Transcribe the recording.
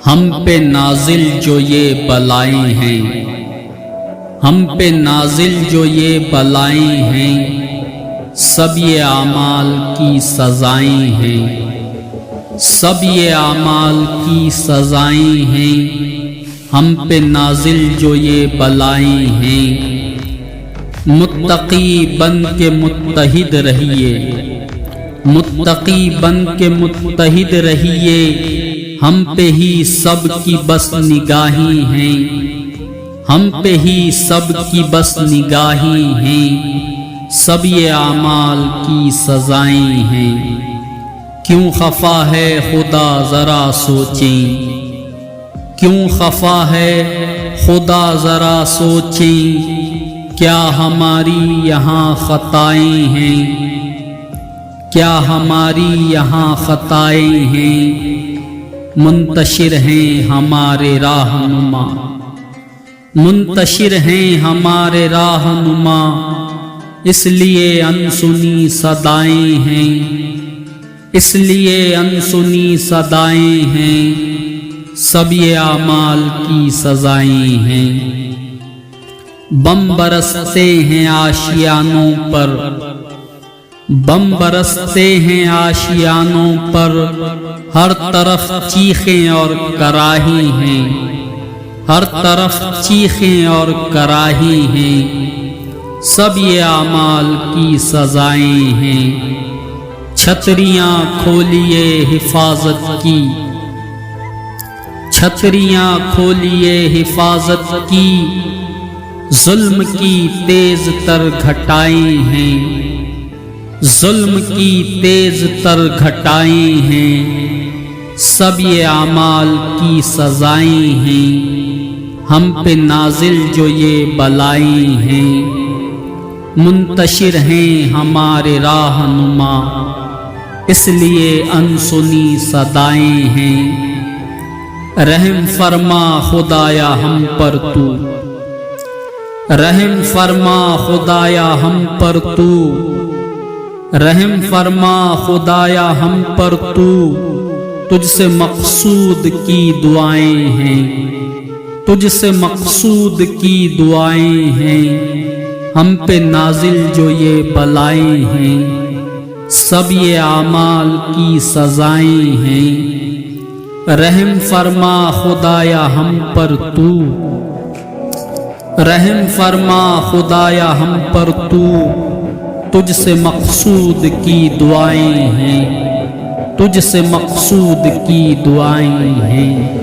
ہم پہ نازل جو یہ بلائیں ہیں، ہم پہ نازل جو یہ بلائیں ہیں، سب یہ اعمال کی سزائیں ہیں، سب یہ اعمال کی سزائیں ہیں۔ ہم پہ نازل جو یہ بلائیں ہیں، متقی بن کے متحد رہیے، متقی بن کے متحد رہیے۔ ہم پہ ہی سب کی بس نگاہیں ہیں، ہم پہ ہی سب کی بس نگاہیں ہیں، سب یہ اعمال کی سزائیں ہیں۔ کیوں خفا ہے خدا ذرا سوچیں، کیوں خفا ہے خدا ذرا سوچیں، کیا ہماری یہاں خطائیں ہیں، کیا ہماری یہاں خطائیں ہیں۔ منتشر ہیں ہمارے راہنما، منتشر ہیں ہمارے راہنما، اس لیے انسنی صدائیں ہیں، اس لیے انسنی صدائیں ہیں، سب یہ اعمال کی سزائیں ہیں۔ بم برستے ہیں آشیانوں پر، بم برستے ہیں آشیانوں پر، ہر طرف چیخیں اور کراہی ہیں، ہر طرف چیخیں اور کراہی ہیں، سب یہ اعمال کی سزائیں ہیں۔ چھتریاں کھولیے حفاظت کی، چھتریاں کھولیے حفاظت کی، ظلم کی تیز تر گھٹائیں ہیں، ظلم کی تیز تر گھٹائیں ہیں، سب یہ اعمال کی سزائیں ہیں۔ ہم پہ نازل جو یہ بلائیں ہیں، منتشر ہیں ہمارے راہنما، اس لیے انسنی صدائیں ہیں۔ رحم فرما خدایا ہم پر تو، رحم فرما خدایا ہم پر تو، رحم فرما خدایا ہم پر تو، تجھ سے مقصود کی دعائیں ہیں، تجھ سے مقصود کی دعائیں ہیں۔ ہم پہ نازل جو یہ بلائیں ہیں، سب یہ اعمال کی سزائیں ہیں۔ رحم فرما خدایا ہم پر تو، رحم فرما خدایا ہم پر تو، تجھ سے مقصود کی دعائیں ہیں، تجھ سے مقصود کی دعائیں ہیں۔